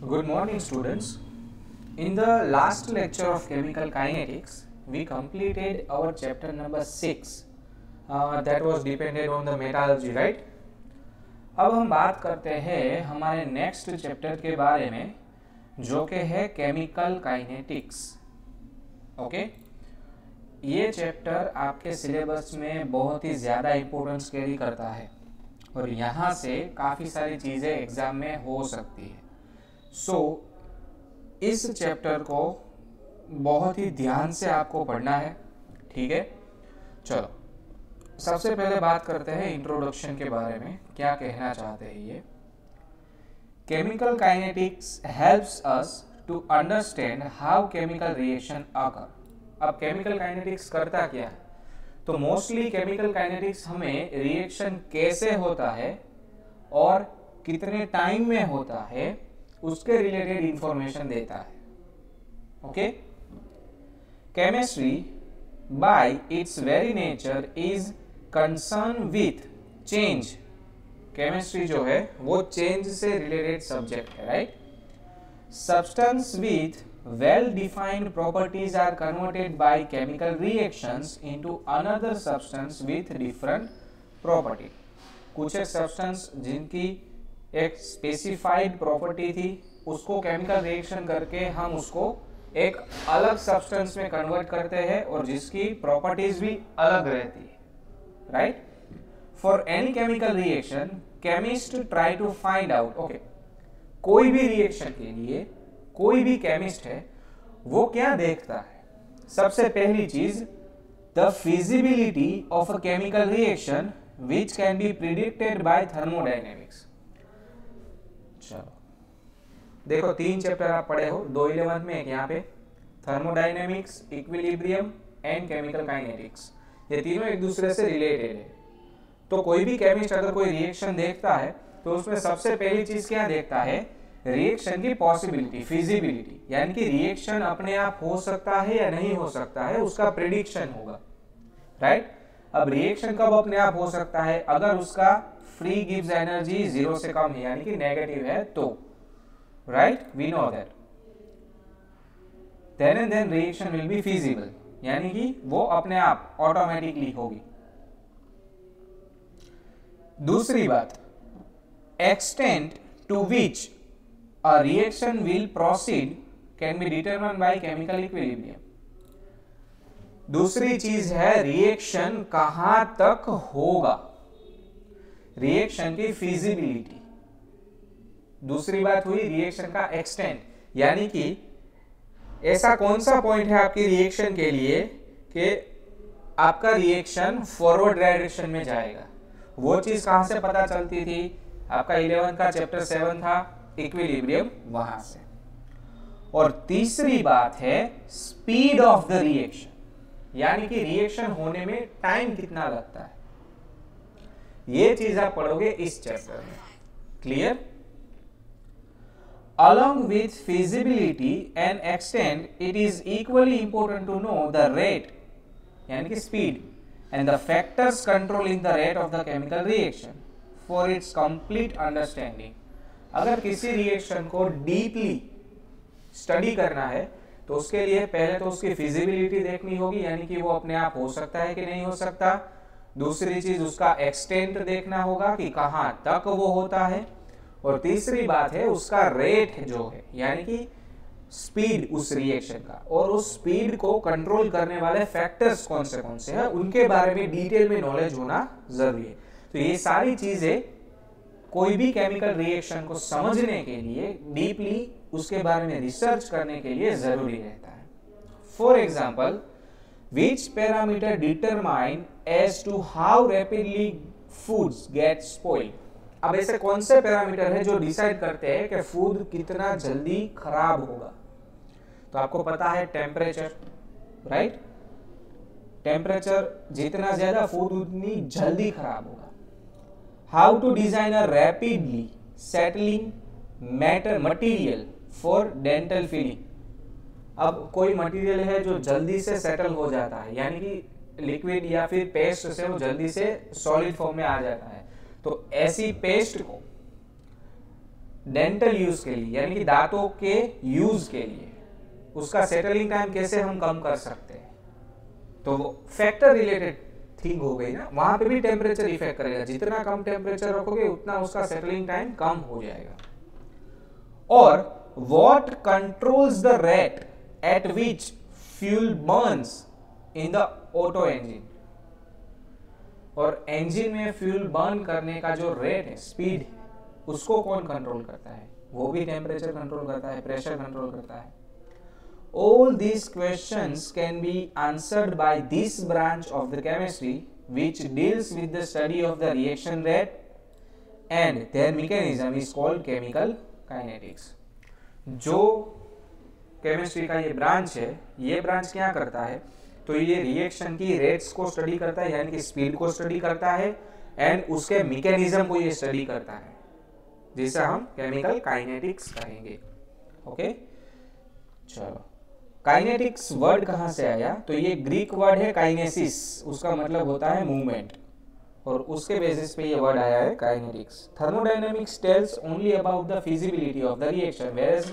Good morning, students. In the last lecture of chemical kinetics, we completed our chapter number 6 that was depended on the metallurgy, right? अब हम बात करते हैं हमारे next chapter के बारे में जो कि है केमिकल काइनेटिक्स। ओके, ये चैप्टर आपके सिलेबस में बहुत ही ज़्यादा इम्पोर्टेंस कैरी करता है और यहाँ से काफ़ी सारी चीज़ें एग्ज़ाम में हो सकती है। इस चैप्टर को बहुत ही ध्यान से आपको पढ़ना है, ठीक है। चलो सबसे पहले बात करते हैं इंट्रोडक्शन के बारे में, क्या कहना चाहते हैं ये। Chemical kinetics helps us to understand how chemical reaction occur. अब केमिकल काइनेटिक्स करता क्या है, तो मोस्टली केमिकल काइनेटिक्स हमें रिएक्शन कैसे होता है और कितने टाइम में होता है उसके रिलेटेड इंफॉर्मेशन देता है। Okay, chemistry bye it's very nature is concern with change. Chemistry जो है वो चेंज से रिलेटेड सब्जेक्ट है, right. Substance with well defined properties are converted by chemical reactions into another substance with different property। कुछ एक substance जिनकी एक specified property थी उसको केमिकल रिएक्शन करके हम उसको एक अलग सब्सटेंस में कन्वर्ट करते हैं और जिसकी प्रॉपर्टीज भी अलग रहती है, right. For any chemical reaction chemist try to find out. Okay, कोई भी रिएक्शन के लिए कोई भी केमिस्ट है वो क्या देखता है, सबसे पहली चीज the feasibility of a chemical reaction which can be predicted by thermodynamics. चलो देखो, 3 चैप्टर आप पढ़े हो, 2 11th में, एक यहाँ पे thermodynamics, equilibrium and chemical kinetics. ये तीनों एक दूसरे से रिलेटेड है। तो कोई भी केमिस्ट अगर कोई रिएक्शन देखता है तो उसमें सबसे पहली चीज क्या देखता है, रिएक्शन की पॉसिबिलिटी, फिजिबिलिटी, यानी कि रिएक्शन अपने आप हो सकता है या नहीं हो सकता है, उसका प्रेडिक्शन होगा, राइट। अब रिएक्शन कब अपने आप हो सकता है, अगर उसका फ्री गिव्स एनर्जी 0 से कम है यानी कि नेगेटिव है तो, right, we know that. Then and then reaction will be feasible, यानी कि वो अपने आप ऑटोमेटिकली होगी। दूसरी बात, extent to which a reaction will proceed can be determined by chemical equilibrium। दूसरी चीज है रिएक्शन कहां तक होगा, रिएक्शन की फिजिबिलिटी। दूसरी बात हुई रिएक्शन का एक्सटेंट, यानी कि ऐसा कौन सा पॉइंट है आपकी रिएक्शन के लिए कि आपका रिएक्शन फॉरवर्ड डायरेक्शन में जाएगा। वो चीज कहां से पता चलती थी, आपका 11 का चैप्टर 7 था इक्विलिब्रियम, वहां से। और तीसरी बात है स्पीड ऑफ द रिएक्शन, यानी कि रिएक्शन होने में टाइम कितना लगता है। ये चीज आप पढ़ोगे इस चैप्टर में, clear. Along with feasibility and extent, it is equally important to know the rate, यानी कि speed, and the factors controlling the rate of the chemical reaction for its complete understanding। अगर किसी रिएक्शन को deeply study करना है तो उसके लिए पहले तो उसकी फिजिबिलिटी देखनी होगी, यानी कि वो अपने आप हो सकता है कि नहीं हो सकता। दूसरी चीज उसका एक्सटेंट देखना होगा कि कहां तक वो होता है। और तीसरी बात है उसका रेट जो है, यानी कि स्पीड उस रिएक्शन का, और उस स्पीड को कंट्रोल करने वाले फैक्टर्स कौन से हैं उनके बारे में डिटेल में नॉलेज होना जरूरी है। तो ये सारी चीजें कोई भी केमिकल रिएक्शन को समझने के लिए डीपली उसके बारे में रिसर्च करने के लिए जरूरी रहता है। For example, which parameter determine as to how rapidly foods get spoiled. अब ऐसे कौन से पैरामीटर है जो डिसाइड करते हैं कि फूड कितना जल्दी खराब होगा। तो आपको पता है टेम्परेचर, राइट। टेम्परेचर जितना ज्यादा फूड उतनी जल्दी खराब होगा। How to design a rapidly settling material for dental filling। अब कोई मटेरियल है जो जल्दी से सेटल हो जाता है, यानी कि लिक्विड या फिर पेस्ट से वो जल्दी से सॉलिड फॉर्म में आ जाता है। तो ऐसी पेस्ट को डेंटल यूज के लिए यानी कि दांतों के यूज के लिए उसका सेटलिंग टाइम कैसे हम कम कर सकते हैं, तो वो फैक्टर रिलेटेड थिंग हो गई ना, वहां पे भी टेम्परेचर इफेक्ट करेगा, जितना कम टेम्परेचर रखोगे उतना उसका सेटलिंग टाइम कम हो जाएगा। और what controls the rate at which fuel Burns in the auto engine, और इंजन में फ्यूल बर्न करने का जो रेट है, स्पीड है, उसको कौन कंट्रोल करता है, वो भी टेम्परेचर कंट्रोल करता है, प्रेशर कंट्रोल करता है। All these questions can be answered by this branch of the chemistry which deals with the study of the reaction rate and their mechanism is called chemical kinetics। जो chemistry का ये branch है, ये branch क्या करता है, तो ये रिएक्शन की रेट्स को स्टडी करता है, यानी कि स्पीड को स्टडी करता है, एंड उसके मैकेनिज्म को ये स्टडी करता है, जिसे हम केमिकल काइनेटिक्स कहेंगे। ओके, चलो काइनेटिक्स वर्ड कहां से आया, तो ये ग्रीक वर्ड है काइनेसिस, उसका मतलब होता है मूवमेंट, और उसके बेसिस पे ये वर्ड आया है kinetics. Thermodynamics tells only about the feasibility of the reaction, whereas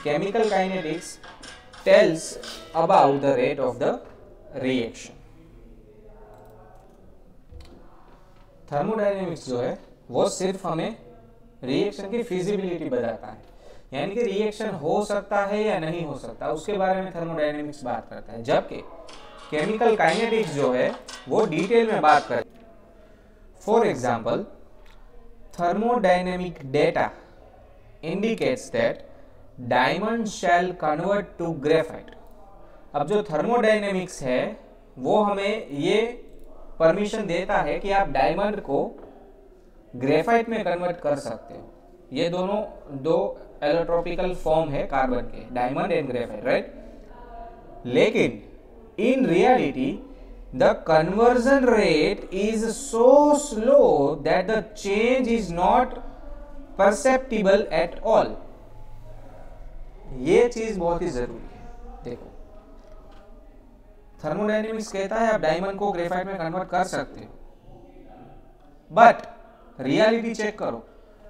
chemical kinetics tells about the rate of the reaction. Thermodynamics जो है वो सिर्फ हमें रिएक्शन की फिजिबिलिटी बताता है, यानी कि रिएक्शन हो सकता है या नहीं हो सकता, उसके बारे में थर्मोडायनेमिक्स बात करता है, जबकि केमिकल काइनेटिक्स जो है वो डिटेल में बात करता है। For example, thermodynamic data indicates that diamond shall convert to graphite. अब जो थर्मोडायनेमिक्स है वो हमें ये परमिशन देता है कि आप डायमंड को ग्रेफाइट में कन्वर्ट कर सकते हो। ये दोनों दो एलोट्रोपिकल फॉर्म है कार्बन के, डायमंड एंड ग्रेफाइट, राइट। लेकिन in reality the conversion rate is so slow that the change is not perceptible at all. ये चीज बहुत ही जरूरी है। देखो, थर्मोडायनेमिक्स कहता है आप डायमंड को ग्रेफाइट में कन्वर्ट कर सकते हो, बट रियलिटी चेक करो,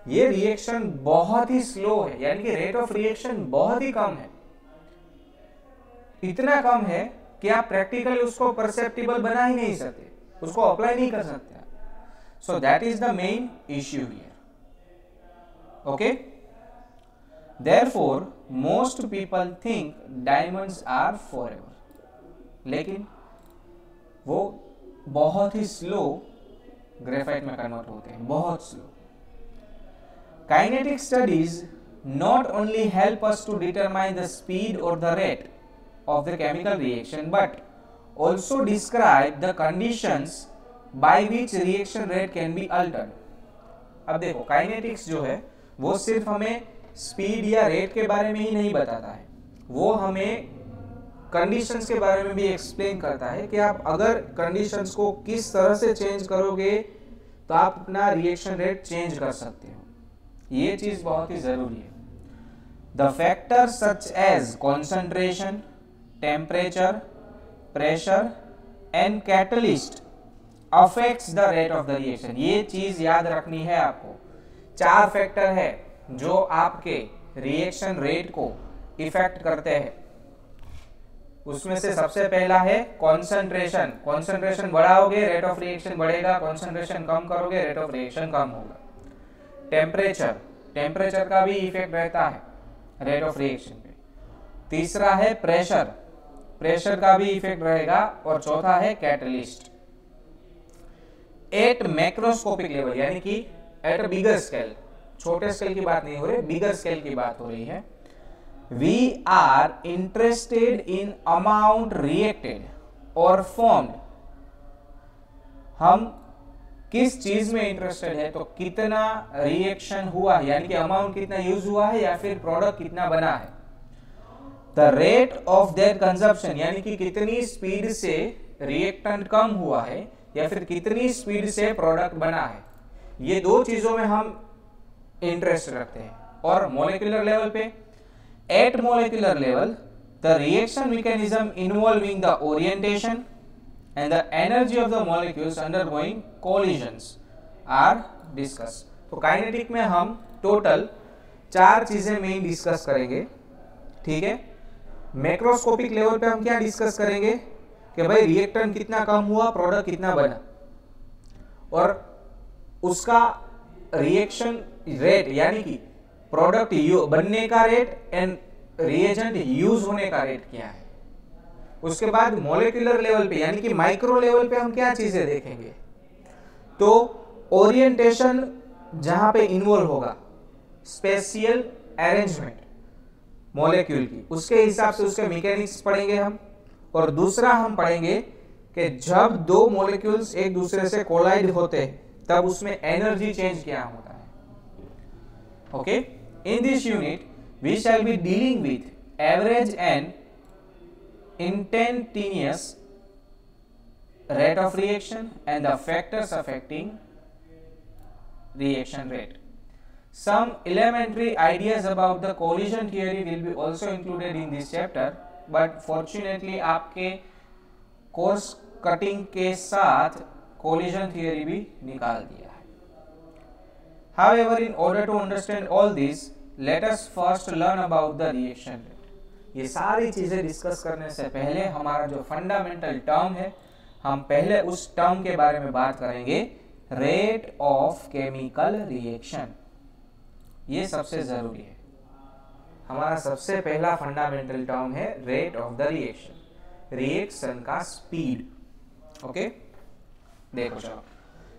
ये रिएक्शन बहुत ही स्लो है, यानी कि रेट ऑफ रिएक्शन बहुत ही कम है, इतना कम है कि आप प्रैक्टिकली उसको परसेप्टिबल बना ही नहीं सकते, उसको अप्लाई नहीं कर सकते। So that is the main issue here. Okay, therefore most people think diamonds are forever, लेकिन वो बहुत ही स्लो ग्रेफाइट में कन्वर्ट होते हैं, बहुत slow. Kinetic studies not only help us to determine the speed or the rate of the chemical reaction, but also describe the conditions by which reaction rate can be altered। अब देखो, kinetics जो है वो सिर्फ हमें speed या rate के बारे में ही नहीं बताता है, वो हमें कंडीशंस के बारे में भी एक्सप्लेन करता है कि आप अगर कंडीशंस को किस तरह से चेंज करोगे तो आप अपना रिएक्शन रेट चेंज कर सकते हो। ये चीज बहुत ही जरूरी है। The factors such as concentration, temperature, pressure and catalyst affects the rate of the reaction. ये चीज याद रखनी है आपको। 4 फैक्टर है जो आपके रिएक्शन रेट को इफेक्ट करते हैं। उसमें से सबसे पहला है कॉन्सेंट्रेशन। कॉन्सेंट्रेशन बढ़ाओगे रेट ऑफ रिएक्शन बढ़ेगा, कॉन्सेंट्रेशन कम करोगे रेट ऑफ रिएक्शन कम होगा। टेम्परेचर, टेम्परेचर का भी इफेक्ट रहता है रेट ऑफ रिएक्शन पे। तीसरा है प्रेशर, प्रेशर का भी इफेक्ट रहेगा। और चौथा है कैटलिस्ट। एट मैक्रोस्कोपिक लेवल, यानी कि एट अ बिगर स्केल, छोटे स्केल की बात नहीं हो रही, बिगर स्केल की बात हो रही है। We are interested in amount reacted और फॉर्म्ड। हम किस चीज में इंटरेस्टेड है, तो कितना रिएक्शन हुआ, यानी कि अमाउंट कितना यूज हुआ है या फिर प्रोडक्ट कितना बना है। The rate of that consumption, यानी कि कितनी स्पीड से रिएक्टेंट कम हुआ है या फिर कितनी स्पीड से प्रोडक्ट बना है। ये दो चीजों में हम इंटरेस्ट रखते हैं। और मॉलिक्यूलर लेवल पे, at molecular level the reaction mechanism involving the orientation and the energy of the molecules undergoing collisions are discussed। तो काइनेटिक में हम टोटल 4 चीजें मेन डिस्कस करेंगे, ठीक है। मैक्रोस्कोपिक लेवल पे हम क्या डिस्कस करेंगे कि भाई रिएक्टेंट कितना कम हुआ, प्रोडक्ट कितना बना, और उसका रिएक्शन रेट यानी कि प्रोडक्ट बनने का रेट एंड रिएजेंट यूज होने का रेट क्या है। उसके बाद मॉलिक्यूलर लेवल पे यानी कि माइक्रो लेवल पे हम क्या चीजें देखेंगे, तो ओरिएंटेशन जहां पे इन्वॉल्व होगा, स्पेशियल अरेंजमेंट मॉलिक्यूल की, उसके हिसाब से उसके मैकेनिक्स पढ़ेंगे हम। और दूसरा हम पढ़ेंगे कि जब दो मॉलिक्यूल्स एक दूसरे से कोलाइड होते हैं तब उसमें एनर्जी चेंज क्या होता है। Okay, in this unit we shall be dealing with average and instantaneous rate of reaction and the factors affecting reaction rate. Some elementary ideas about the collision theory will be also included in this chapter, but fortunately आपके course cutting के साथ collision theory भी निकाल दिया है। However, in order to understand all this, let us first learn about the reaction rate. ये सारी चीजें डिस्कस करने से पहले हमारा जो फंडामेंटल टर्म है, हम पहले उस टर्म के बारे में बात करेंगे, रेट ऑफ केमिकल रिएक्शन। ये सबसे जरूरी है। हमारा सबसे पहला फंडामेंटल टर्म है rate of the reaction, reaction का स्पीड। ओके, देखो चलो,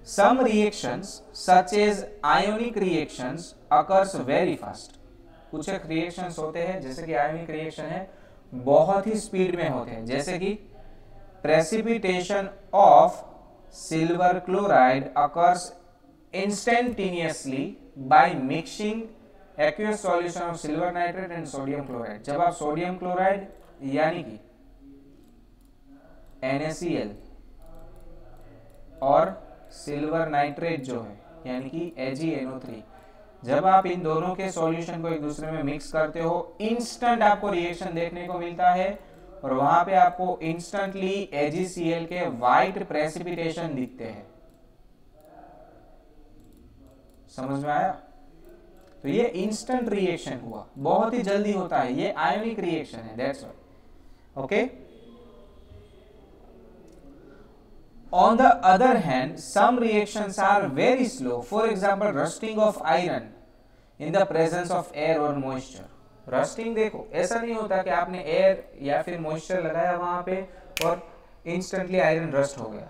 some reactions such as ionic reactions occurs very fast. कुछ एक रिएक्शंस होते हैं जैसे कि आयोनिक रिएक्शन है, बहुत ही स्पीड में होते हैं, जैसे कि precipitation of silver chloride occurs instantaneously by mixing aqueous solution of silver nitrate and sodium chloride. जब आप सोडियम क्लोराइड यानी कि NaCl और सिल्वर नाइट्रेट जो है यानी कि AgNO3, जब आप इन दोनों के सॉल्यूशन को एक दूसरे में मिक्स करते हो, इंस्टेंट आपको रिएक्शन देखने को मिलता है और वहां पे आपको इंस्टेंटली AgCl के व्हाइट प्रेसिपिटेशन दिखते हैं। समझ में आया? तो ये इंस्टेंट रिएक्शन हुआ, बहुत ही जल्दी होता है, ये आयोनिक रिएक्शन है, that's why. Okay, on the other hand, some reactions are very slow. For example, rusting of iron in the presence of air or moisture. Rusting देखो, ऐसा नहीं होता कि आपने एयर या फिर मॉइस्चर लगाया वहां पे और इंस्टेंटली आयरन रस्ट हो गया।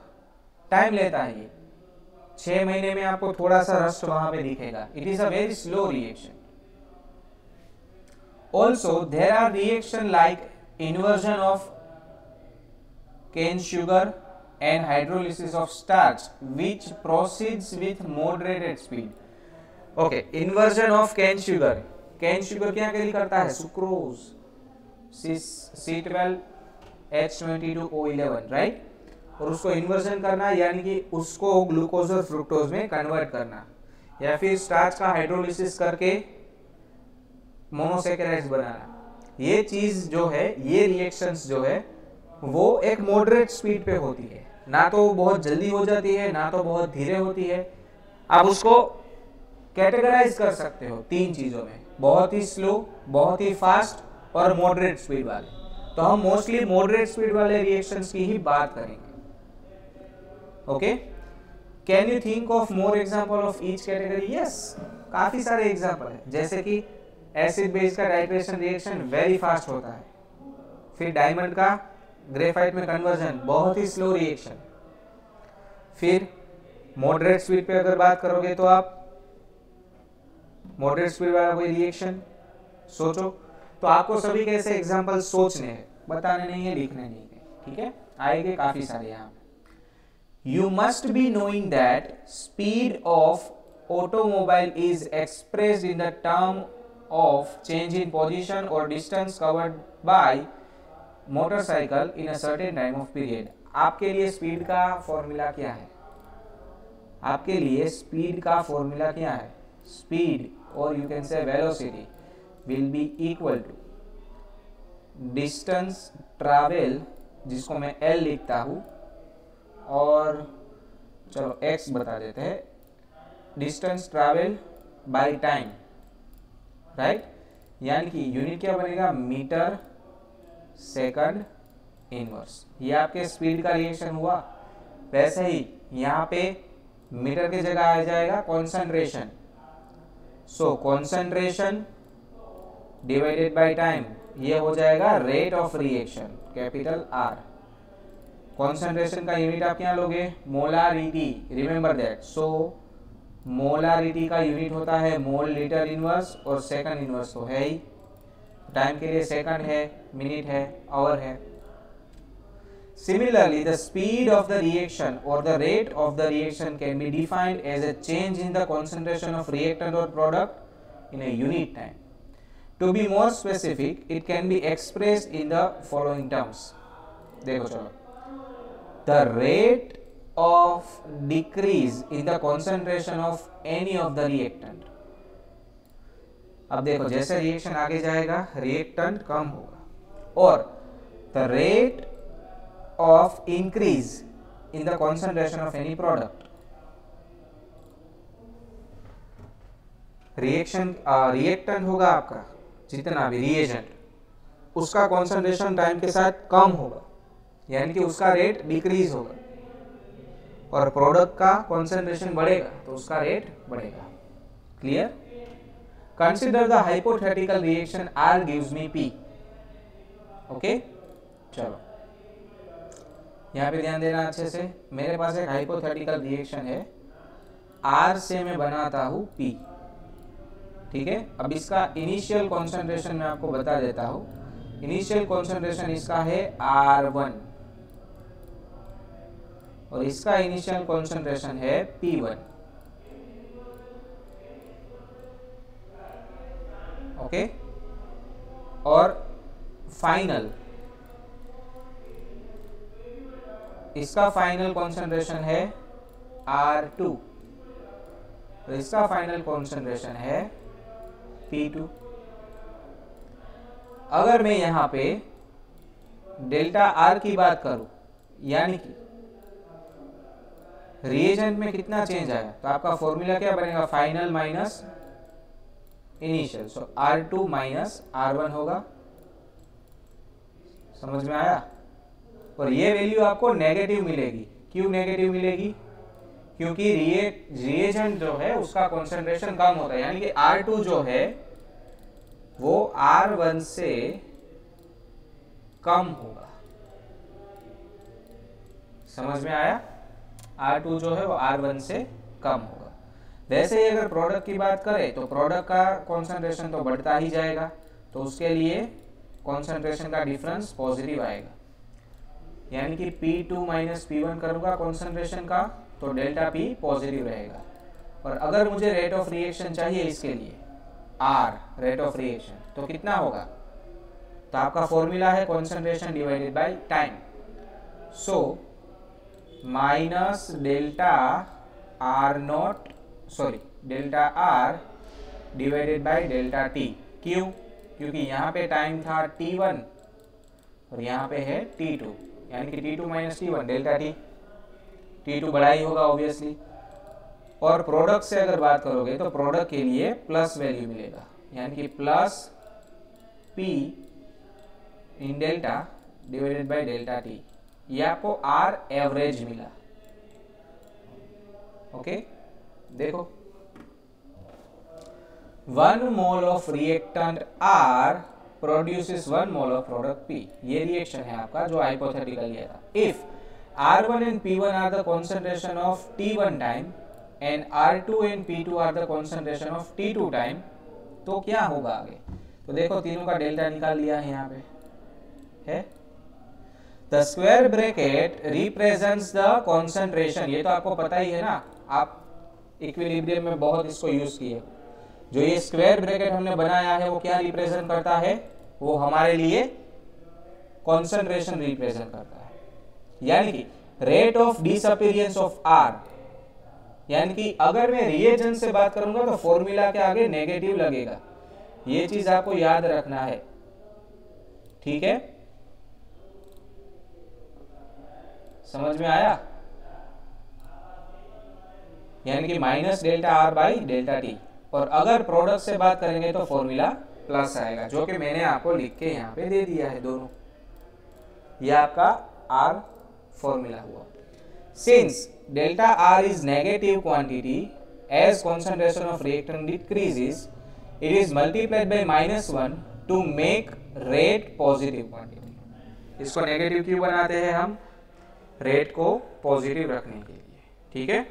टाइम लेता है ये, 6 महीने में आपको थोड़ा सा रस्ट वहां पे दिखेगा। It is a very slow reaction. Also there are reaction like inversion of cane sugar and hydrolysis of starch which proceeds with moderated speed. Okay, inversion of cane sugar. cane sugar क्या करता है? Sucrose, C12H22O11, right? और उसको inversion करना यानी कि उसको glucose और फ्रुक्टोज में कन्वर्ट करना, या फिर स्टार्च का हाइड्रोलिसिस करके मोनोसैकेराइड्स बनाना। ये चीज जो है, ये रिएक्शंस जो है वो एक मॉडरेट स्पीड पे होती है, ना तो बहुत जल्दी हो जाती है ना तो बहुत धीरे होती है। आप उसको कैटेगराइज कर सकते हो 3 चीजों में, बहुत ही स्लो, बहुत ही फास्ट और मॉडरेट स्पीड वाले। तो हम मोस्टली मॉडरेट स्पीड वाले रिएक्शंस की ही बात करेंगे। Okay, can you think of more example of each category? Yes, काफी सारे एग्जांपल है, जैसे कि एसिड बेस का टाइट्रेशन रिएक्शन वेरी फास्ट होता है, फिर डायमंड का ग्रेफाइट में कन्वर्जन बहुत ही स्लो रिएक्शन। फिर मॉडरेट स्पीड पे अगर बात करोगे तो आप मॉडरेट स्पीड वाला कोई रिएक्शन सोचो, तो आपको सभी के ऐसे एग्जांपल सोचने हैं, बताने नहीं है, लिखने नहीं है, ठीक है? आएंगे काफी सारे यहाँ पे। You must be knowing that speed of automobile is expressed in the term of change in position और distance covered by motorcycle in a certain time of period. आपके लिए स्पीड का फॉर्मूला क्या है? आपके लिए स्पीड का फॉर्मूला क्या है? स्पीड और you can say velocity will be equal to distance travel, जिसको मैं L लिखता हूं, और चलो x बता देते हैं, distance travel by time. Right, यानी कि यूनिट क्या बनेगा, मीटर सेकंड इनवर्स। ये आपके स्पीड का रिएक्शन हुआ। वैसे ही यहाँ पे मीटर की जगह आ जाएगा concentration. So concentration divided by time, ये हो जाएगा rate of reaction, capital R. Concentration का यूनिट आप क्या लोगे, molarity, remember that. So molarity का यूनिट होता है मोल लीटर इनवर्स, और सेकंड इनवर्स तो है ही, टाइम के लिए सेकंड है, मिनट है, आवर है। Similarly, the speed of the reaction or the rate of the reaction can be defined as a change in the concentration of reactant or product in a unit time. To be more specific, it can be expressed in the following terms. देखो चलो, the rate of decrease in the concentration of any of the reactant. अब देखो जैसे reaction आगे जाएगा reactant कम होगा, और the rate of increase in the concentration of any product. Reactant होगा आपका जितना भी रिएजेंट, उसका कॉन्सेंट्रेशन टाइम के साथ कम होगा, यानी कि उसका रेट डिक्रीज होगा, और प्रोडक्ट का कॉन्सेंट्रेशन बढ़ेगा तो उसका रेट बढ़ेगा। Clear? Consider the hypothetical reaction R gives me P. Okay, चलो यहाँ पे ध्यान देना अच्छे से। मेरे पास एक हाइपोथेटिकल रिएक्शन है, R से मैं बनाता हूँ P, ठीक है। अब इसका इनिशियल कॉन्सेंट्रेशन मैं आपको बता देता हूँ। इनिशियल कॉन्सेंट्रेशन इसका है R1, और इसका इनिशियल कॉन्सेंट्रेशन है P1। ओके, और फाइनल, इसका फाइनल कॉन्सेंट्रेशन है R2, तो इसका फाइनल कॉन्सेंट्रेशन है P2। अगर मैं यहां पे डेल्टा R की बात करूं, यानी कि रिएजेंट में कितना चेंज आया, तो आपका फॉर्मूला क्या बनेगा, फाइनल माइनस इनिशियल। सो R2 माइनस R1 होगा। समझ में आया? और ये वैल्यू आपको नेगेटिव मिलेगी। क्यों नेगेटिव मिलेगी? क्योंकि रिएजेंट जो है उसका कॉन्सेंट्रेशन कम होता है, यानी कि R2 जो है वो R1 से कम होगा। समझ में आया? R2 जो है वो R1 से कम होगा। वैसे ही अगर प्रोडक्ट की बात करें तो प्रोडक्ट का कॉन्सेंट्रेशन तो बढ़ता ही जाएगा, तो उसके लिए कॉन्सेंट्रेशन का डिफरेंस पॉजिटिव आएगा, यानी कि P2 माइनस P1 करूंगा कॉन्सेंट्रेशन का, तो डेल्टा P पॉजिटिव रहेगा। और अगर मुझे रेट ऑफ रिएक्शन चाहिए इसके लिए R, रेट ऑफ रिएक्शन, तो कितना होगा, तो आपका फॉर्मूला है concentration divided by time. So minus delta R divided by delta T। क्यों? क्योंकि यहाँ पे टाइम था T1 और यहाँ पे है T2, यानी कि T2 minus T1 delta T। T2 बड़ा ही होगा ऑब्वियसली। और प्रोडक्ट से अगर बात करोगे तो प्रोडक्ट के लिए प्लस वैल्यू मिलेगा, यानी कि plus P in delta divided by delta T। ये आपको R एवरेज मिला। ओके, देखो 1 mole of reactant R produces 1 mole of product P। ये रिएक्शन है आपका जो हाइपोथेटिकल लिया था। If R1 and P1 are the concentration of T1 time and R2 and P2 are the concentration of T2 time, तो क्या होगा आगे? तो देखो तीनों का डेल्टा निकाल लिया है यहाँ पे है। The square bracket represents the concentration। ये तो आपको पता ही है ना, आप इक्विलिब्रियम में बहुत इसको यूज किए। जो ये स्क्वायर ब्रैकेट हमने बनाया है वो क्या रिप्रेजेंट करता है? वो हमारे लिए कॉन्सेंट्रेशन रिप्रेजेंट करता है, यानी कि rate of disappearance of R। यानी कि अगर मैं रिएजेंट से बात करूंगा तो फॉर्मूला के आगे नेगेटिव लगेगा। ये चीज आपको याद रखना है, ठीक है? समझ में आया? यानी कि minus delta R by delta T। और अगर प्रोडक्ट से बात करेंगे तो फॉर्मूला प्लस आएगा, जो कि मैंने आपको लिख के यहाँ पे दे दिया है दोनों। ये आपका R फॉर्मूला हुआ। Since delta R is negative quantity, as concentration of reactant decreases, it is multiplied by -1 to make rate positive quantity। इसको नेगेटिव क्यों बनाते हैं हम? रेट को पॉजिटिव रखने के लिए, ठीक है।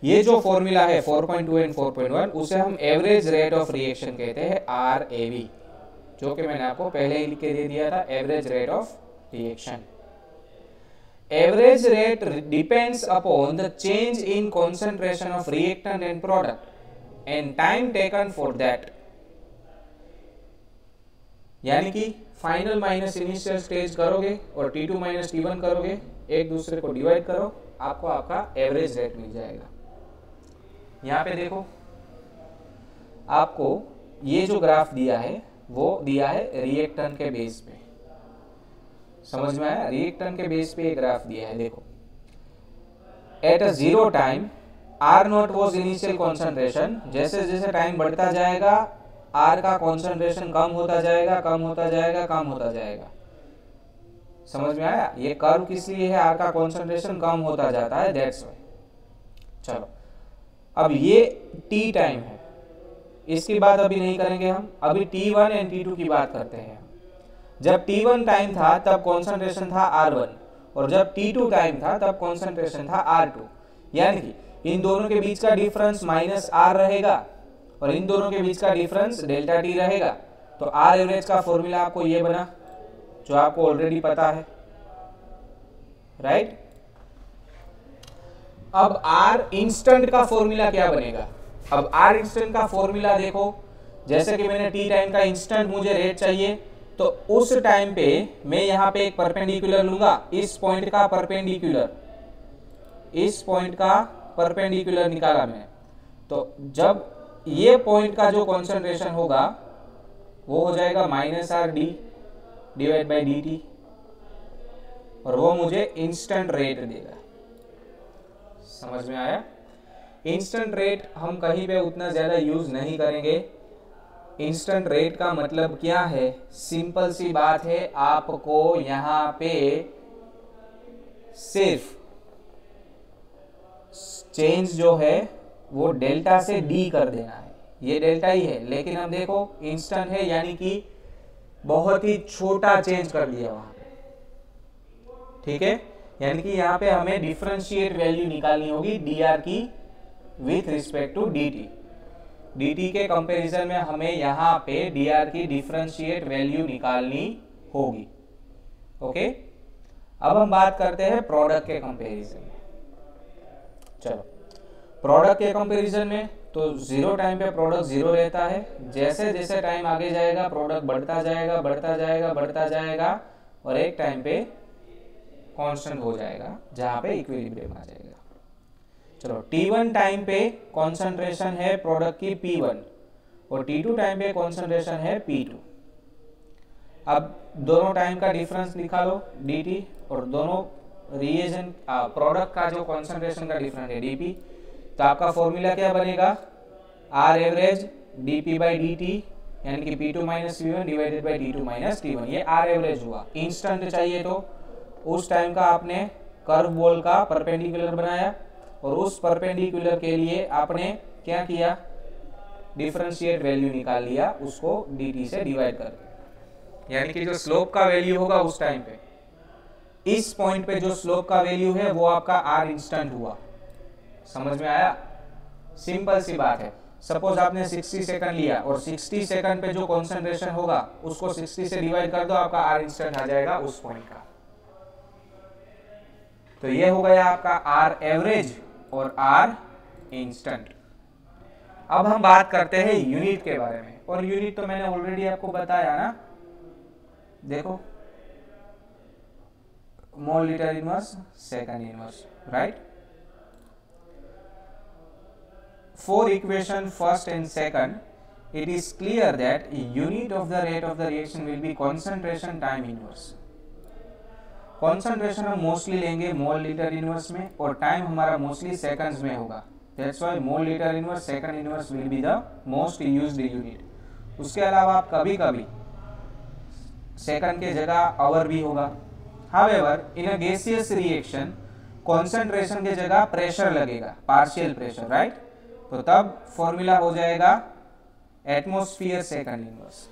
ये जो फॉर्मूला है 4.2 एंड 4.1, उसे हम एवरेज रेट ऑफ रिएक्शन कहते हैं, RAV, जो कि मैंने आपको पहले ही लिख के दे दिया था, average rate of reaction. Average rate depends upon the change in concentration of reactant and product and time taken for that। यानी कि फाइनल माइनस इनिशियल स्टेज करोगे और T2 माइनस T1 करोगे, एक दूसरे को डिवाइड करो, आपको आपका एवरेज रेट मिल जाएगा। यहाँ पे देखो, आपको ये जो ग्राफ दिया है वो दिया है रिएक्टेंट के बेस पे, समझ में आया? रिएक्टेंट के बेस पे ग्राफ दिया है, देखो। At a zero time R0 was initial concentration, जैसे जैसे टाइम बढ़ता जाएगा R का कॉन्सेंट्रेशन कम होता जाएगा, कम होता जाएगा, कम होता जाएगा। समझ में आया? ये कर्व किस लिए है? R का कॉन्सेंट्रेशन कम होता जाता है, दैट्स व्हाई। चलो, अब ये T टाइम है, इसकी बात अभी नहीं करेंगे हम, अभी T1 एंड T2 की बात करते हैं। जब T1 टाइम था तब कॉन्सेंट्रेशन था R1, और जब T2 टाइम था तब कॉन्सेंट्रेशन था R2। यानी कि इन दोनों के बीच का डिफरेंस -R रहेगा और इन दोनों के बीच का डिफरेंस डेल्टा T रहेगा। तो R एवरेज का फॉर्मूला आपको ये बना, जो आपको ऑलरेडी पता है, राइट। अब R इंस्टेंट का फॉर्मूला क्या बनेगा? अब R इंस्टेंट का फॉर्मूला देखो, जैसे कि मैंने T टाइम का इंस्टेंट मुझे रेट चाहिए, तो उस टाइम पे मैं यहाँ पे एक परपेंडिकुलर लूंगा, इस पॉइंट का परपेंडिकुलर, इस पॉइंट का परपेंडिकुलर निकाला मैंने। तो जब ये पॉइंट का जो कॉन्सेंट्रेशन होगा वो हो जाएगा -RD डिवाइड बाई dt, और वो मुझे इंस्टेंट रेट देगा। समझ में आया? इंस्टेंट रेट हम कहीं पे उतना ज्यादा यूज नहीं करेंगे। इंस्टेंट रेट का मतलब क्या है? सिंपल सी बात है, आपको यहां पे सिर्फ चेंज जो है वो डेल्टा से डी कर देना है, ये डेल्टा ही है। लेकिन अब देखो इंस्टेंट है, यानी कि बहुत ही छोटा चेंज कर दिया वहां पे, ठीक है। यानी कि यहाँ पे हमें डिफरेंशिएट वैल्यू निकालनी होगी dr की with respect to dt। dt के कंपैरिजन में हमें यहाँ पे dr की डिफरेंशिएट वैल्यू निकालनी होगी, ओके। अब हम बात करते हैं प्रोडक्ट के कंपैरिजन में। चलो, प्रोडक्ट के कंपैरिजन में तो जीरो टाइम पे प्रोडक्ट जीरो रहता है, जैसे जैसे टाइम आगे जाएगा प्रोडक्ट बढ़ता जाएगा, बढ़ता जाएगा, बढ़ता जाएगा, और एक टाइम पे कांस्टेंट हो जाएगा, जहां पे इक्विलिब्रियम आ जाएगा। चलो, T1 टाइम पे कॉन्सेंट्रेशन है प्रोडक्ट की P1 और T2 टाइम पे कॉन्सेंट्रेशन है P2। अब दोनों टाइम का डिफरेंस लिखा लो dt, और दोनों रिएजेंट प्रोडक्ट का जो कॉन्सेंट्रेशन का डिफरेंस है dp। तो आपका फॉर्मूला क्या बनेगा? R average dp by dt, यानी कि P2 minus P1 divided by T2 minus T1। ये R एवरेज हुआ। इंस्टेंट चाहिए तो उस टाइम का आपने कर्व बॉल का परपेंडिकुलर बनाया, और उस परपेंडिकुलर के लिए आपने क्या किया? डिफरेंशिएट वैल्यू निकाल लिया, उसको dt से डिवाइड कर, यानी कि जो स्लोप का वैल्यू होगा उस टाइम पे, इस पॉइंट पे जो स्लोप का वैल्यू है वो आपका R इंस्टेंट हुआ। समझ में आया? सिंपल सी बात है। सपोज आपने 60 सेकंड लिया और 60 सेकंड पे जो कॉन्सेंट्रेशन होगा उसको 60 से डिवाइड कर दो, आपका R इंस्टेंट आ जाएगा उस पॉइंट का। तो ये हो गया आपका R एवरेज और R इंस्टेंट। अब हम बात करते हैं यूनिट के बारे में, और यूनिट तो मैंने ऑलरेडी आपको बताया ना। देखो, mole litre inverse second inverse, right. For equation first and second, it is clear that unit of the rate of the reaction will be concentration time inverse। concentration हम मोस्टली लेंगे mole litre inverse में, और time हमारा mostly seconds में होगा। That's why mole litre inverse second inverse will be the most used unit. उसके अलावा आप कभी कभी सेकंड के जगह आवर भी होगा। हाउएवर इन अ गैसियस रिएक्शन कॉन्सेंट्रेशन के जगह प्रेशर लगेगा, पार्शियल प्रेशर, राइट। तो तब फॉर्मूला हो जाएगा एटमॉस्फेयर सेकंड इनवर्स।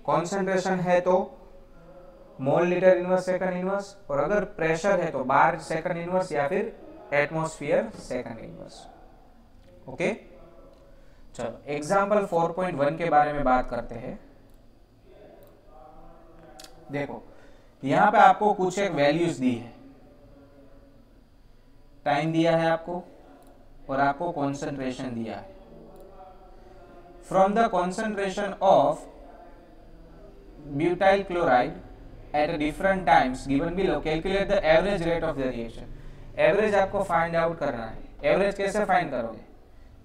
कॉन्सेंट्रेशन है तो mole litre inverse second inverse, और अगर प्रेशर है तो बार सेकंड इनवर्स या फिर एटमॉस्फेयर सेकंड इनवर्स। ओके, चलो एग्जांपल 4.1 के बारे में बात करते हैं। देखो यहां पे आपको कुछ एक वैल्यूज दी है, टाइम दिया है आपको और आपको कॉन्सेंट्रेशन दिया है। From the concentration of butyl chloride at different times given below calculate the average rate of the reaction. Average आपको फाइंड आउट करना है। एवरेज कैसे फाइंड करोगे?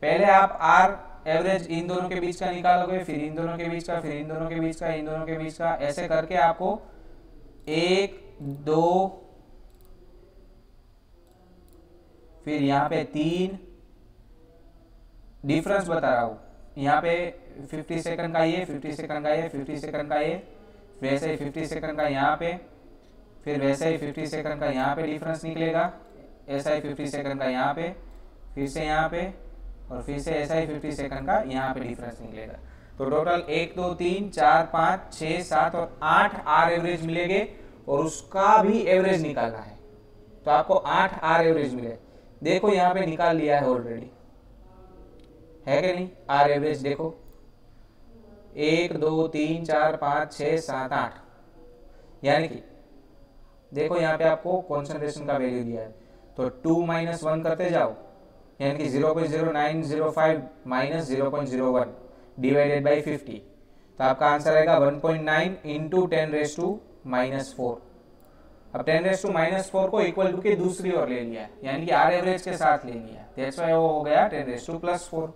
पहले आप आर एवरेज इन दोनों के बीच का निकालोगे, फिर इन दोनों के बीच का, फिर इन दोनों के बीच का, इन दोनों के बीच का, ऐसे करके आपको 1 2 फिर यहाँ पे 3 डिफरेंस बता रहा हूं। यहाँ पे 50 सेकंड का ये, 50 सेकंड का ये, 50 सेकंड का ये, वैसे ही 50 सेकंड का यहाँ पे, फिर वैसे ही 50 सेकंड का यहाँ पे डिफरेंस निकलेगा, ऐसा ही 50 सेकंड का यहाँ पे, फिर से यहाँ पे, और फिर से ऐसा ही 50 सेकंड का यहाँ पे डिफरेंस निकलेगा। तो टोटल 1 2 3 4 5 6 7 और 8 आर एवरेज मिलेंगे, और उसका भी एवरेज निकालना है। तो आपको 8 आर एवरेज मिले। देखो यहाँ पे निकाल लिया है ऑलरेडी, है कि नहीं? आर एवरेज देखो 1 2 3 4 5 6 7 8, यानी कि देखो यहाँ पे आपको कॉन्सेंट्रेशन का वैल्यू दिया है, तो 2 - 1 करते जाओ, यानी कि 0.0905 माइनस 0.01 डिवाइडेड बाई 50। तो आपका आंसर आएगा 1.9 इंटू 10⁻⁻⁴। अब 10⁻⁻⁴ को इक्वल टू के दूसरी ओर ले लिया, यानी कि आर एवरेज के साथ ले लिया, दैट्स व्हाई वो हो गया 10⁻+4।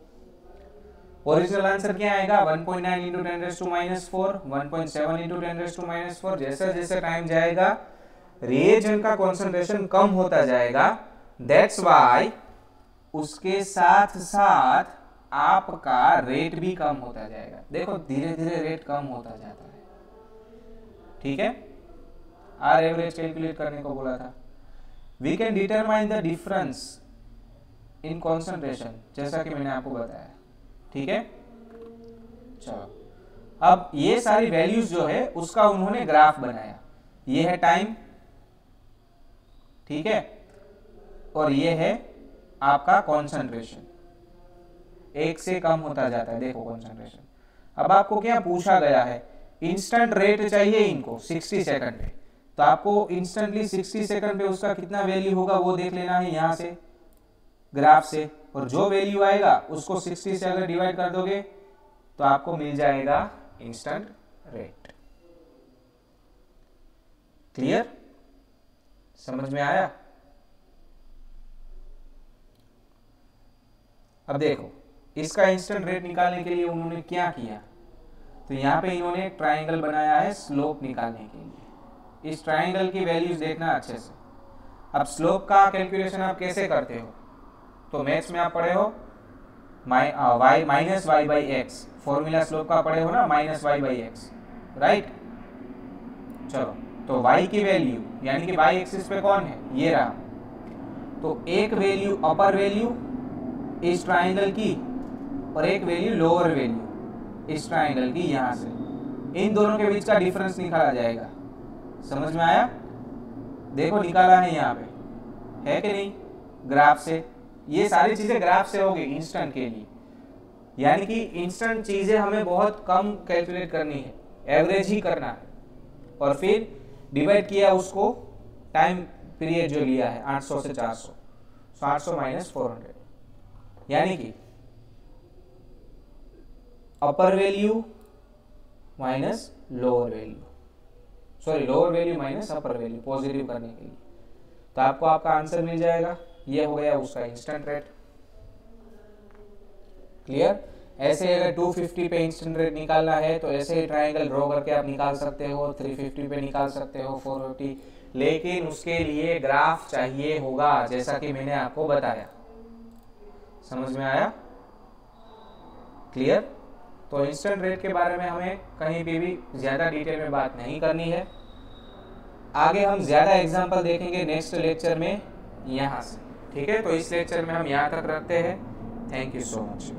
ओरिजिनल आंसर क्या आएगा? 1.9 इंटू 10⁻⁻⁴, 1.7 इंटू 10⁻⁴। जैसे जैसे टाइम जाएगा रिएजेंट का कॉन्सेंट्रेशन कम होता जाएगा, दैट्स व्हाई उसके साथ साथ आपका रेट भी कम होता जाएगा। देखो धीरे धीरे रेट कम होता जाता है, ठीक है। आर एवरेज कैलकुलेट करने को बोला था। We can determine the difference in concentration, जैसा कि मैंने आपको बताया, ठीक है। चलो अब ये सारी वैल्यूज जो है उसका उन्होंने ग्राफ बनाया। ये है टाइम, ठीक है, और ये है आपका कॉन्सेंट्रेशन, 1 से कम होता जाता है। देखो कॉन्सेंट्रेशन। अब आपको क्या पूछा गया है? इंस्टेंट रेट चाहिए इनको 60 सेकंड पे, तो आपको इंस्टेंटली 60 सेकंड पे उसका कितना वैल्यू होगा वो देख लेना है यहां से ग्राफ से, और जो वैल्यू आएगा उसको 60 से अगर डिवाइड कर दोगे तो आपको मिल जाएगा इंस्टेंट रेट। क्लियर? समझ में आया? अब देखो इसका इंस्टेंट रेट निकालने के लिए उन्होंने क्या किया, तो यहां पे इन्होंने एक ट्राइंगल बनाया है स्लोप निकालने के लिए। इस ट्राइंगल की वैल्यूज देखना अच्छे से। अब स्लोप का कैलकुलेशन आप कैसे करते हो? तो मैथ्स में आप पढ़े हो y minus Y by X, formula slope का पढ़े हो ना, -y/x, राइट। चलो तो y की वैल्यू यानी कि y एक्सिस पे कौन है? ये रहा। तो एक वैल्यू अपर वैल्यू इस ट्राइंगल की और एक वैल्यू लोअर वैल्यू इस ट्राइंगल की, यहां से इन दोनों के बीच का डिफरेंस निकाला जाएगा। समझ में आया? देखो निकाला है यहाँ पे, है कि नहीं? ग्राफ से। ये सारी चीजें ग्राफ से होगी इंस्टेंट के लिए, यानी कि इंस्टेंट चीजें हमें बहुत कम कैलकुलेट करनी है, एवरेज ही करना है, और फिर डिवाइड किया उसको टाइम पीरियड जो लिया है 800 से 400, 800 माइनस 400, यानी कि अपर value minus lower value, sorry lower value minus अपर वैल्यू, पॉजिटिव करने के लिए। तो आपको आपका आंसर मिल जाएगा। ये हो गया उसका इंस्टेंट रेट। क्लियर? ऐसे अगर 250 पे इंस्टेंट रेट निकालना है तो ऐसे ही ट्राइंगल ड्रॉ करके आप निकाल सकते हो, 350 पे निकाल सकते हो, 450, लेकिन उसके लिए ग्राफ चाहिए होगा, जैसा कि मैंने आपको बताया। समझ में आया? क्लियर? तो इंस्टेंट रेट के बारे में हमें कहीं भी ज़्यादा डिटेल में बात नहीं करनी है। आगे हम ज़्यादा एग्जांपल देखेंगे नेक्स्ट लेक्चर में यहाँ से। ठीक है, तो इस लेक्चर में हम यहाँ तक रखते हैं। Thank you so much.